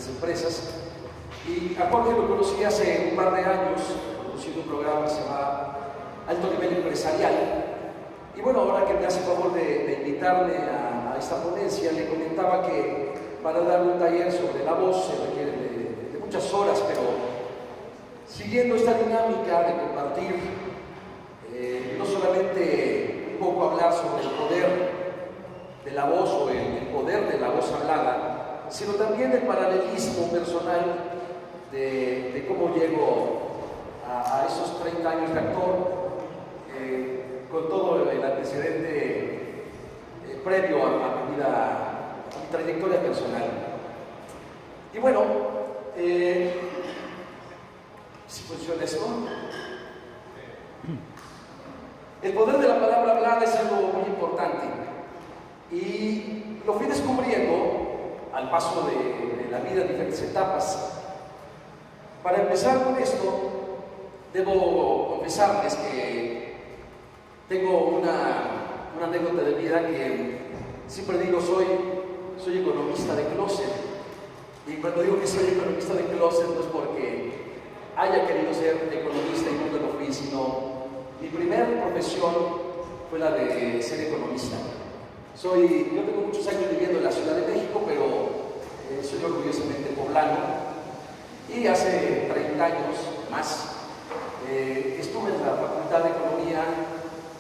diferentes empresas. Y a Jorge lo conocí hace un par de años, conduciendo un programa que se llama Alto Nivel Empresarial. Y bueno, ahora que me hace favor de invitarme a esta ponencia, le comentaba que para dar un taller sobre la voz se requiere de muchas horas, pero siguiendo esta dinámica de compartir, no solamente un poco hablar sobre el poder de la voz o el poder de la voz hablada, sino también el paralelismo personal de cómo llego a esos 30 años de actor, con todo el antecedente previo a mi vida, a mi trayectoria personal. Y bueno, si funciona esto, el poder de la palabra hablada es algo muy importante y lo fui descubriendo al paso de la vida en diferentes etapas. Para empezar con esto, debo confesarles que tengo una anécdota de vida que siempre digo, soy economista de closet. Y cuando digo que soy economista de closet no es porque haya querido ser economista y nunca lo fui, sino mi primera profesión fue la de ser economista. Yo tengo muchos años viviendo en la Ciudad de México, pero soy orgullosamente poblano. Y hace 30 años más estuve en la Facultad de Economía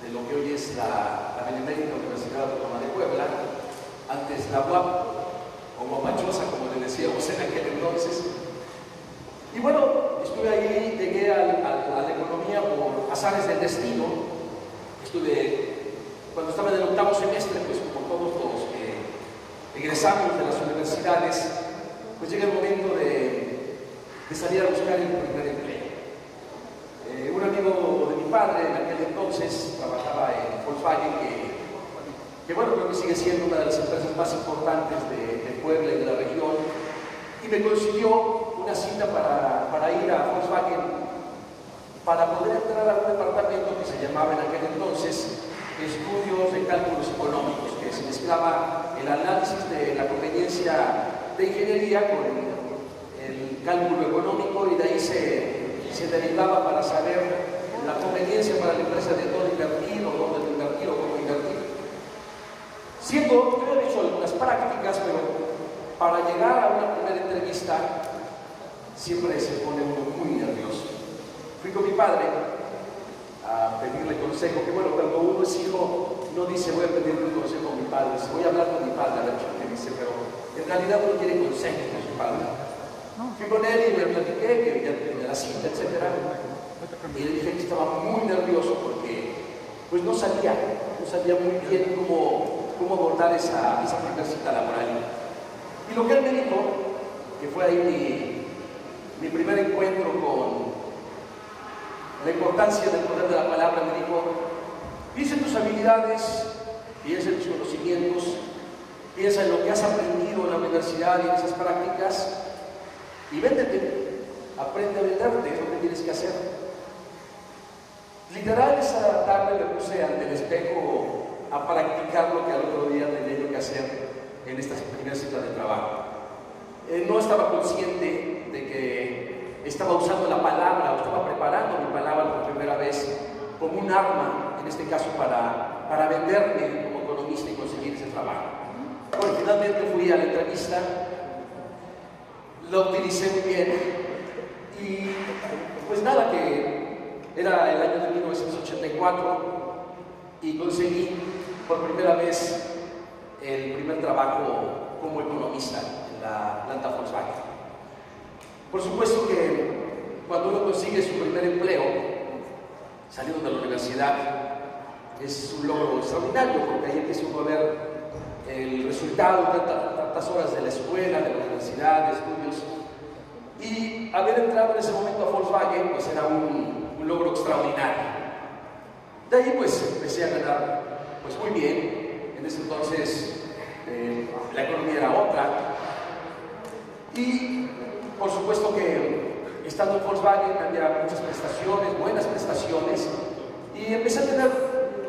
de lo que hoy es la Benemérita Universidad Autónoma de Puebla, antes la UAP, o Guapachosa, como le decíamos en aquel entonces. Y bueno, estuve ahí, llegué a la economía por azares del destino. Cuando estaba en el octavo semestre, pues como todos los que egresamos de las universidades, pues llega el momento de salir a buscar el primer empleo. Un amigo de mi padre en aquel entonces trabajaba en Volkswagen, que bueno, creo que sigue siendo una de las empresas más importantes de Puebla y de la región, y me consiguió una cita para ir a Volkswagen para poder entrar a un departamento que se llamaba en aquel entonces Estudios de Cálculos Económicos, que se mezclaba el análisis de la conveniencia de ingeniería con el cálculo económico, y de ahí se derivaba para saber la conveniencia para la empresa de dónde invertir o cómo invertir. Yo he hecho algunas prácticas, pero para llegar a una primera entrevista siempre se pone uno muy nervioso. Fui con mi padre a pedirle consejo, que bueno, cuando uno es hijo no dice voy a pedirle un consejo a mi padre, dice voy a hablar con mi padre, a ver qué me dice, pero en realidad uno quiere consejo con su padre. Fui con él y le platiqué que ya tenía la cita, etc. Y le dije que estaba muy nervioso porque pues no sabía muy bien cómo abordar esa primera cita laboral. Y lo que él me dijo, que fue ahí mi primer encuentro con la importancia del poder de la palabra, me dijo: piensa en tus habilidades, piensa en tus conocimientos, piensa en lo que has aprendido en la universidad y en esas prácticas, y véndete, aprende a venderte, es lo que tienes que hacer. Literal, esa tarde me puse ante el espejo a practicar lo que al otro día tenía yo que hacer en estas primeras citas de trabajo. No estaba consciente de que estaba usando la palabra, o estaba preparando mi palabra por primera vez como un arma, en este caso para venderme como economista y conseguir ese trabajo. Bueno, finalmente fui a la entrevista, lo utilicé muy bien y pues nada, que era el año de 1984 y conseguí por primera vez el primer trabajo como economista en la planta Volkswagen. Por supuesto que cuando uno consigue su primer empleo saliendo de la universidad es un logro extraordinario, porque ahí empieza uno a ver el resultado de tantas horas de la escuela, de la universidad, de estudios, y haber entrado en ese momento a Volkswagen pues era un logro extraordinario. De ahí pues empecé a ganar pues muy bien. En ese entonces la economía era otra, y por supuesto que estando en Volkswagen había muchas prestaciones, buenas prestaciones, y empecé a tener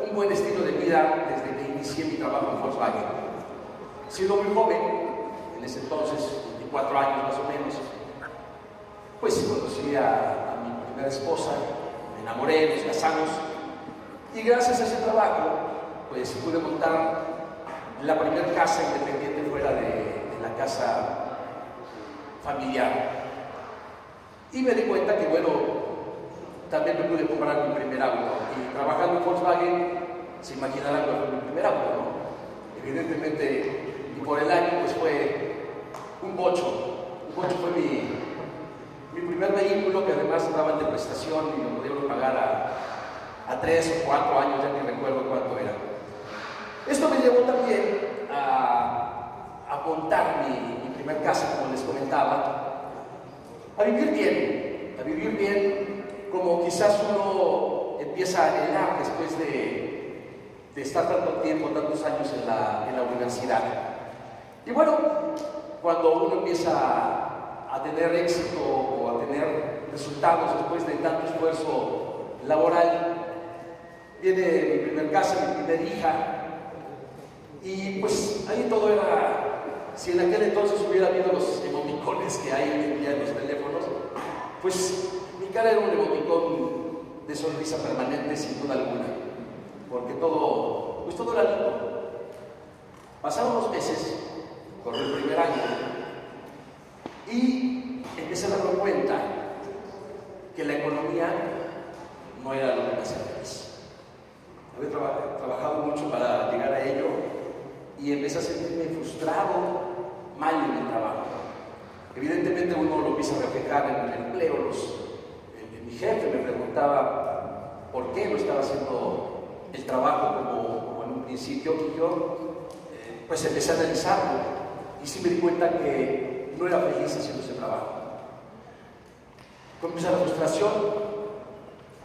un buen estilo de vida desde que inicié mi trabajo en Volkswagen. Siendo muy joven, en ese entonces, 24 años más o menos, pues conocí a mi primera esposa, me enamoré, nos casamos, y gracias a ese trabajo, pues pude montar la primera casa independiente fuera de la casa familiar. Y me di cuenta que, bueno, también me pude comprar mi primer auto. Y trabajando en Volkswagen, se imaginarán cuál fue mi primer auto, ¿no? Evidentemente, y por el año, pues fue un Bocho. Un Bocho fue mi primer vehículo, que además estaban de prestación y lo podíamos pagar a 3 o 4 años, ya que recuerdo cuánto era. Esto me llevó también a montar mi primer casa, como les comentaba, a vivir bien, como quizás uno empieza a anhelar después de estar tanto tiempo, tantos años en la universidad. Y bueno, cuando uno empieza a tener éxito o a tener resultados después de tanto esfuerzo laboral, viene mi primer casa, mi primera hija, y pues ahí todo era. Si en aquel entonces hubiera habido los emoticones que hay hoy en día en los teléfonos, pues mi cara era un emoticón de sonrisa permanente, sin duda alguna, porque todo era lindo. Pasaron los meses, corrió el primer año, y empecé a darme cuenta que la economía no era lo que me hacía feliz. Había trabajado mucho para llegar a ello, y empecé a sentirme frustrado, mal en el trabajo. Evidentemente uno lo empieza a reflejar en el empleo. Mi jefe me preguntaba por qué no estaba haciendo el trabajo como en un principio, y yo pues empecé a analizarlo, y sí me di cuenta que no era feliz haciendo ese trabajo. Comienza la frustración,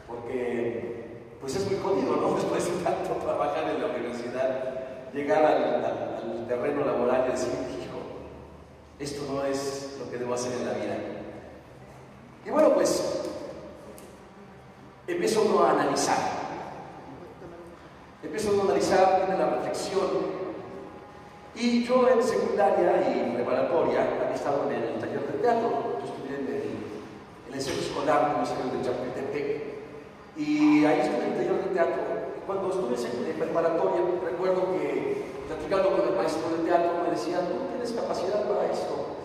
porque pues es muy jodido, ¿no? Después de tanto trabajar en la universidad, llegar al terreno laboral y decir, hijo, esto no es lo que debo hacer en la vida. Y bueno, pues empiezo uno a analizar, tiene la reflexión. Y yo en secundaria y preparatoria había estado en el taller de teatro. Yo estudié en el centro escolar Comisario de Chapultepec, y ahí estuve en el taller de teatro. Cuando estuve en preparatoria, recuerdo que, platicando con el maestro de teatro, me decía, ¿tú tienes capacidad para esto?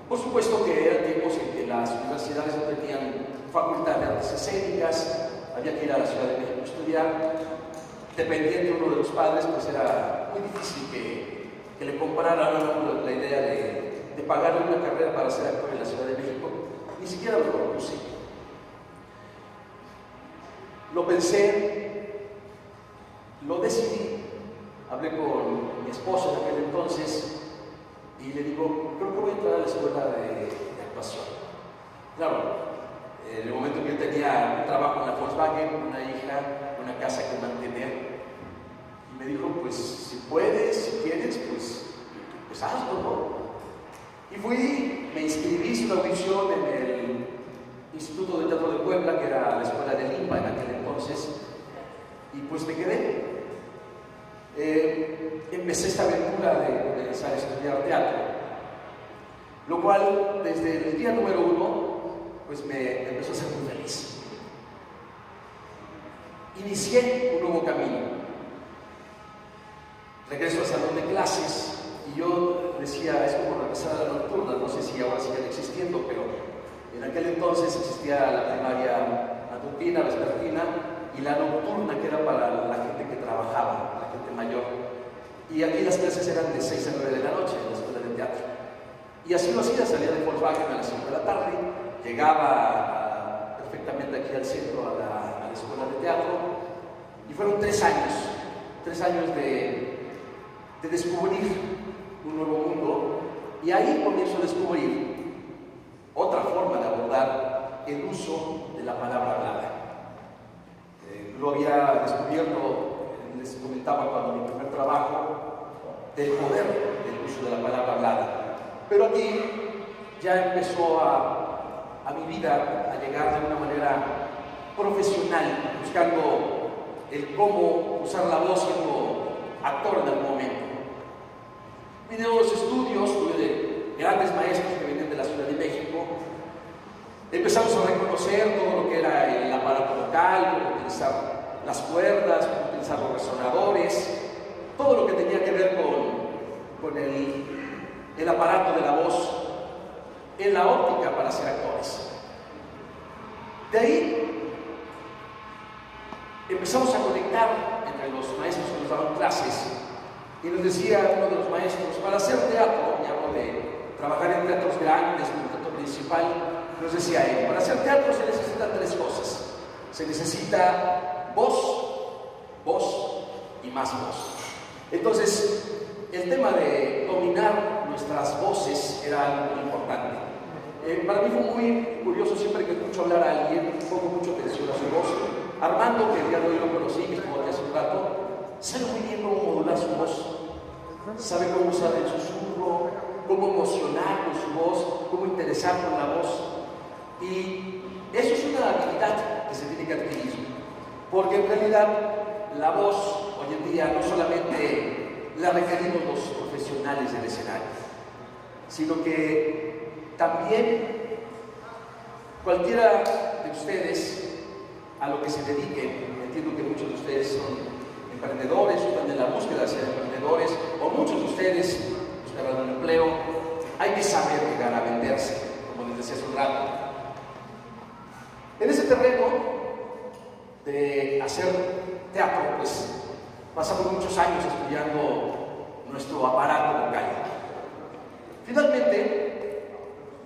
Por supuesto que eran tiempos en que las universidades no tenían facultad de artes escénicas, había que ir a la Ciudad de México a estudiar. Dependiendo uno de los padres, pues era muy difícil que le compraran a uno la idea de pagarle una carrera para ser actor en la Ciudad de México. Ni siquiera lo propuse. Lo pensé, lo decidí, hablé con mi esposa en aquel entonces y le digo, creo que voy a entrar a la escuela de actuación. Claro, en el momento que yo tenía un trabajo en la Volkswagen, una hija, una casa que mantener, y me dijo, pues si puedes, si quieres, pues hazlo, ¿no? Y fui, me inscribí, hice una audición en el Instituto de Teatro de Puebla, que era la escuela de Limba en aquel entonces, y pues me quedé. Empecé esta aventura de comenzar a estudiar teatro, lo cual desde el día número 1 pues me empezó a hacer muy feliz. Inicié un nuevo camino. Regreso al salón de clases y yo decía, es como regresar a la nocturna, no sé si ahora siguen existiendo, pero en aquel entonces existía la primaria matutina, vespertina, y la nocturna, que era para la gente que trabajaba, la gente mayor. Y aquí las clases eran de 6 a 9 de la noche en la escuela de teatro. Y así lo hacía, salía de Volkswagen a las 5 de la tarde, llegaba perfectamente aquí al centro a la escuela de teatro, y fueron 3 años de descubrir un nuevo mundo, y ahí comienzo a descubrir otra forma de abordar el uso de la palabra hablada. Lo había descubierto, les comentaba cuando mi primer trabajo, del poder del uso de la palabra hablada. Pero aquí ya empezó a mi vida a llegar de una manera profesional, buscando el cómo usar la voz siendo actor en algún momento. Vine a los estudios, tuve grandes maestros que venían de la Ciudad de México. Empezamos a reconocer todo lo que era el aparato vocal, cómo utilizar las cuerdas, cómo utilizar los resonadores, todo lo que tenía que ver con el aparato de la voz en la óptica para ser actores. De ahí empezamos a conectar entre los maestros que nos daban clases y nos decía uno de los maestros, para hacer teatro, y hablo de trabajar en teatros grandes, en el teatro principal, nos decía él, para hacer teatro se necesitan tres cosas. Se necesita voz y más voz. Entonces, el tema de dominar nuestras voces era algo muy importante. Para mí fue muy curioso, siempre que escucho hablar a alguien, pongo mucha atención a su voz. Armando, que el día de hoy lo conocí, que estuvo aquí hace un rato, sabe muy bien cómo modular su voz, sabe cómo usar el susurro, cómo emocionar con su voz, cómo interesar con la voz. Y eso es una habilidad que se tiene que adquirir, porque en realidad la voz hoy en día no solamente la requerimos los profesionales del escenario, sino que también cualquiera de ustedes a lo que se dediquen. Entiendo que muchos de ustedes son emprendedores, o están en la búsqueda de ser emprendedores, o muchos de ustedes buscarán un empleo. Hay que saber llegar a venderse, como les decía hace un rato. En ese terreno de hacer teatro, pues pasamos muchos años estudiando nuestro aparato vocal. Finalmente,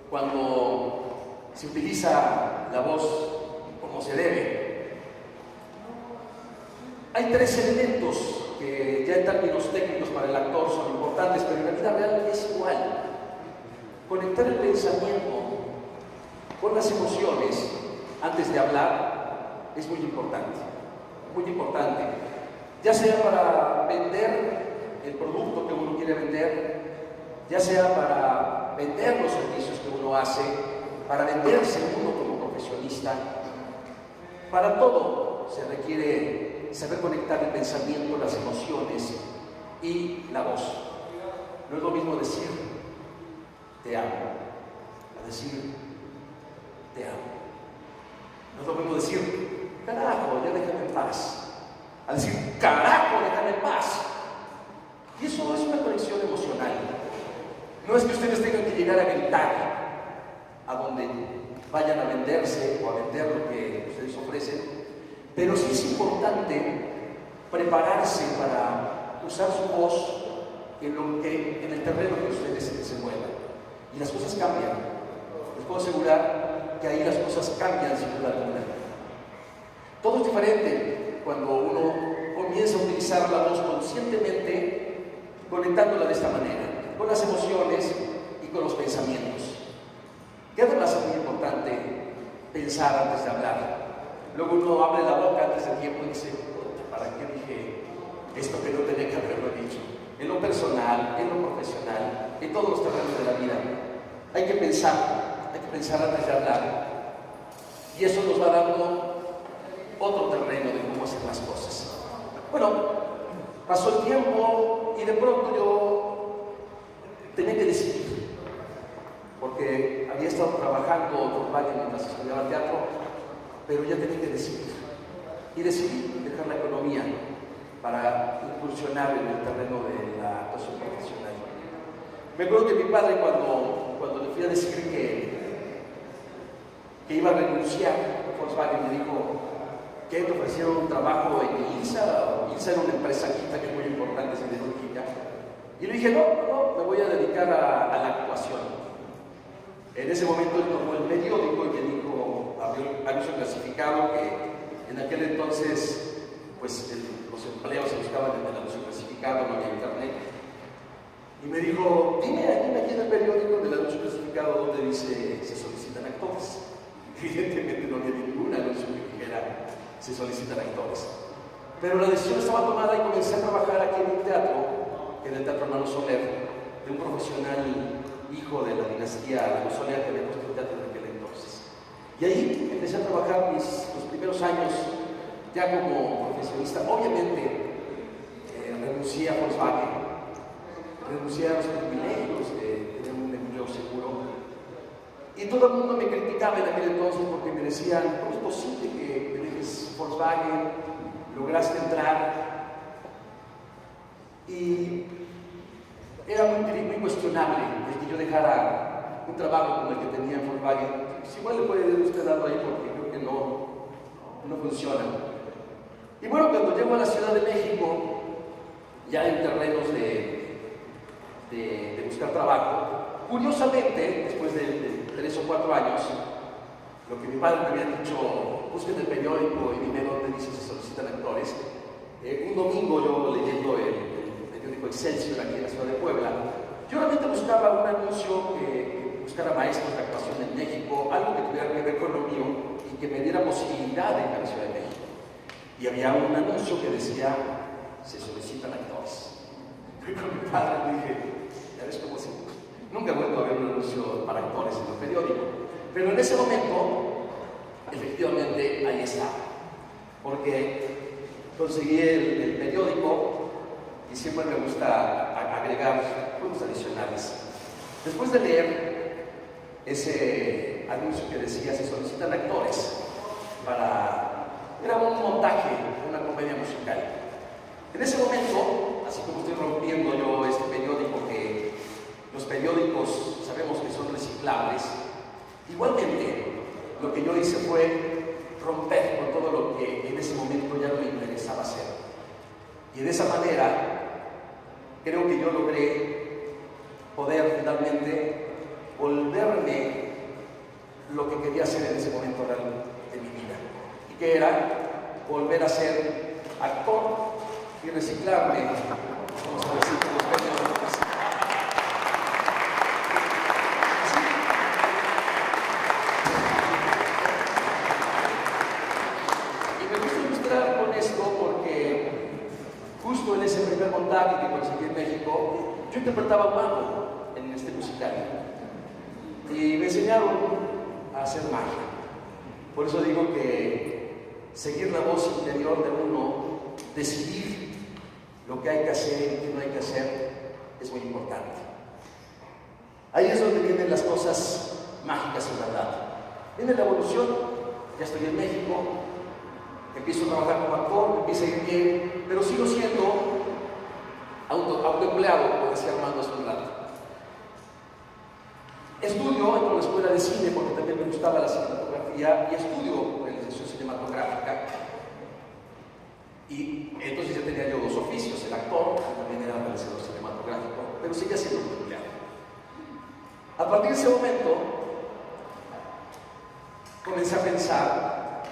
cuando se utiliza la voz como se debe, hay tres elementos que ya en términos técnicos para el actor son importantes, pero en la vida real es igual. Conectar el pensamiento con las emociones antes de hablar es muy importante, ya sea para vender el producto que uno quiere vender, ya sea para vender los servicios que uno hace, para venderse uno como profesionista. Para todo se requiere saber conectar el pensamiento, las emociones y la voz. No es lo mismo decir te amo a decir te amo. No es lo mismo decir carajo, ya déjame en paz, a decir carajo, déjame en paz. Y eso es una conexión emocional. No es que ustedes tengan que llegar a gritar a donde vayan a venderse o a vender lo que ustedes ofrecen, pero sí es importante prepararse para usar su voz en el terreno que ustedes se desenvuelvan. Y las cosas cambian. Les puedo asegurar que ahí las cosas cambian sin duda alguna. Todo es diferente cuando uno comienza a utilizar la voz conscientemente, conectándola de esta manera, con las emociones y con los pensamientos. Que además es muy importante pensar antes de hablar. Luego uno abre la boca antes de tiempo y dice, ¿para qué dije esto que no tenía que haberlo dicho? En lo personal, en lo profesional, en todos los terrenos de la vida. Hay que pensar antes de hablar. Y eso nos va dando otro terreno de cómo hacer las cosas. Bueno, pasó el tiempo y de pronto yo tenía que decidir, porque había estado trabajando por varios mientras estudiaba teatro, pero ya tenía que decidir. Y decidí dejar la economía para incursionar en el terreno de la actuación profesional. Me acuerdo que mi padre, cuando le fui a decir que iba a renunciar a Volkswagen, me dijo que te ofrecieron un trabajo en ILSA. ILSA era una empresa quinta que es muy importante, siderúrgica. Y le dije, no, me voy a dedicar a la actuación. En ese momento él tomó el periódico y me dijo, abrió el aviso clasificado, que en aquel entonces pues los empleos se buscaban en el anuncio clasificado, no había internet. Y me dijo, dime aquí en el periódico del anuncio clasificado donde dice se solicitan actores. Evidentemente no había ningún anuncio que dijera se solicitan actores. Pero la decisión estaba tomada y comencé a trabajar aquí en un teatro, en el Teatro Hermano Soler, de un profesional hijo de la dinastía de los Soler que había puesto el teatro en aquel entonces. Y ahí empecé a trabajar los primeros años ya como profesionista. Obviamente renuncié a Volkswagen, renuncié a los privilegios de tener un empleo seguro. Y todo el mundo me criticaba en aquel entonces porque me decían, ¿cómo es posible que me dejes Volkswagen, lograste entrar? Y era muy cuestionable el que yo dejara un trabajo como el que tenía en Volkswagen. Pues igual le puede usted darlo ahí porque creo que no funciona. Y bueno, cuando llego a la Ciudad de México, ya en terrenos de buscar trabajo, curiosamente, después de 3 o 4 años, lo que mi padre me había dicho, busquen el periódico y dime dónde dice se solicitan actores. Un domingo yo leyendo el periódico Excelsior aquí en la ciudad de Puebla, yo realmente buscaba un anuncio que buscara maestros de actuación en México, algo que tuviera que ver con lo mío y que me diera posibilidad de ir a la Ciudad de México. Y había un anuncio que decía, se solicitan actores. Fui con mi padre y le dije, ya ves cómo se... Nunca he vuelto a ver un anuncio para actores en el periódico. Pero en ese momento, efectivamente, ahí estaba. Porque conseguí el periódico y siempre me gusta agregar puntos adicionales. Después de leer ese anuncio que decía, se solicitan actores para... Era un montaje de una comedia musical. En ese momento, así como estoy rompiendo yo este periódico, que los periódicos sabemos que son reciclables, igualmente lo que yo hice fue romper con todo lo que en ese momento ya no me interesaba hacer. Y de esa manera, creo que yo logré poder finalmente volverme lo que quería hacer en ese momento real de mi vida, y que era volver a ser actor y reciclarme, vamos a decir, con los premios de la música. Y me gusta ilustrar con esto porque justo en ese primer montaje que conseguí en México, yo interpretaba a un mago en este musical y me enseñaron a hacer magia. Por eso digo que seguir la voz interior de uno, decidir lo que hay que hacer y lo que no hay que hacer, es muy importante. Ahí es donde vienen las cosas mágicas en verdad. Viene la evolución, ya estoy en México, empiezo a trabajar como actor, empiezo a ir bien, pero sigo siendo autoempleado, como decía Armando hace un rato. Estudio, entro a la escuela de cine porque también me gustaba la cinematografía y estudio realización cinematográfica. Y entonces ya tenía yo 2 oficios, el actor, que también era realizador cinematográfico, pero seguía siendo un empleado. A partir de ese momento, comencé a pensar,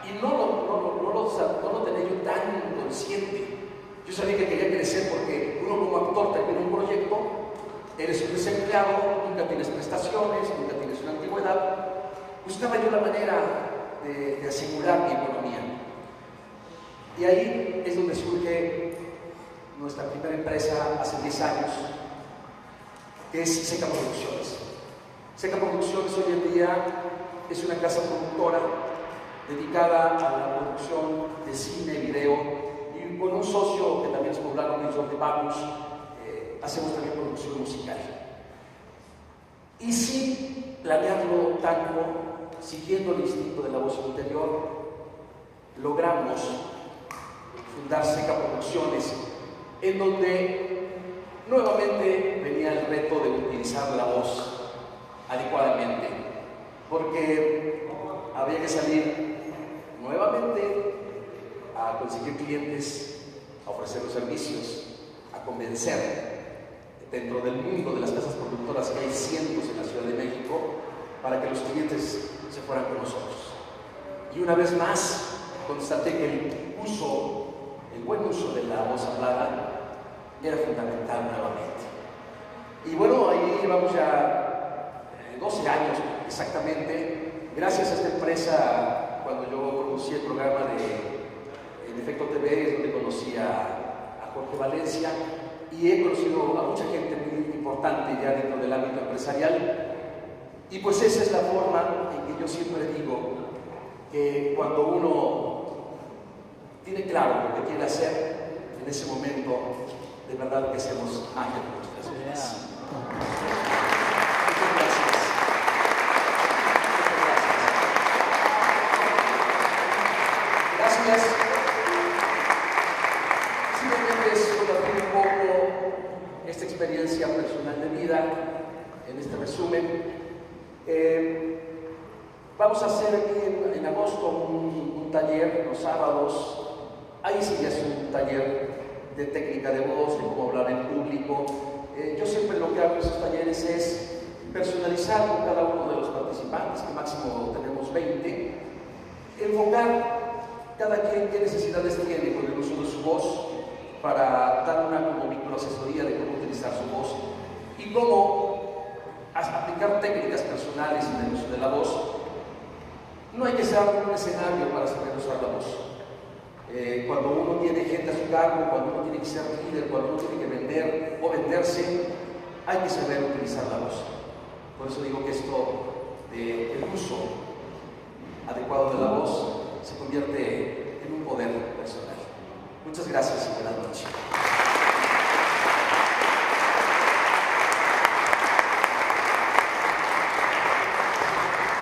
y no lo tenía yo tan consciente. Yo sabía que quería crecer porque uno como actor termina un proyecto, eres un desempleado, nunca tienes prestaciones, nunca tienes una antigüedad. Buscaba yo la manera de asegurar mi economía. Y ahí es donde surge nuestra primera empresa hace 10 años, que es Seca Producciones. Seca Producciones hoy en día es una casa productora dedicada a la producción de cine, video, y con un socio que también es poblano, que es Jordi Bagus, hacemos también producción musical. Y sin planearlo tanto, siguiendo el instinto de la voz interior, logramos fundar Seca Producciones, en donde nuevamente venía el reto de utilizar la voz adecuadamente, porque había que salir nuevamente a conseguir clientes, a ofrecer los servicios, a convencer dentro del mundo de las casas productoras, que hay cientos en la Ciudad de México, para que los clientes se fueran con nosotros. Y una vez más constaté que el buen uso de la voz hablada era fundamental nuevamente. Y bueno, ahí llevamos ya 12 años exactamente, gracias a esta empresa. Cuando yo conocí el programa de Efecto TV, es donde conocí a Jorge Valencia, y he conocido a mucha gente muy importante ya dentro del ámbito empresarial. Y pues esa es la forma en que yo siempre digo que cuando uno tiene claro lo que quiere hacer, en ese momento de verdad que hacemos magia con nuestras vidas. resumen. Vamos a hacer aquí en agosto un taller los sábados. Ahí sí ya es un taller de técnica de voz, de cómo hablar en público. Yo siempre lo que hago en esos talleres es personalizar con cada uno de los participantes, que máximo tenemos 20, enfocar cada quien qué necesidades tiene con el uso de su voz para dar una como microasesoría de cómo utilizar su voz y cómo aplicar técnicas personales en el uso de la voz. No hay que ser un escenario para saber usar la voz. Cuando uno tiene gente a su cargo, cuando uno tiene que ser líder, cuando uno tiene que vender o venderse, hay que saber utilizar la voz. Por eso digo que esto del uso adecuado de la voz se convierte en un poder personal. Muchas gracias y buenas noches.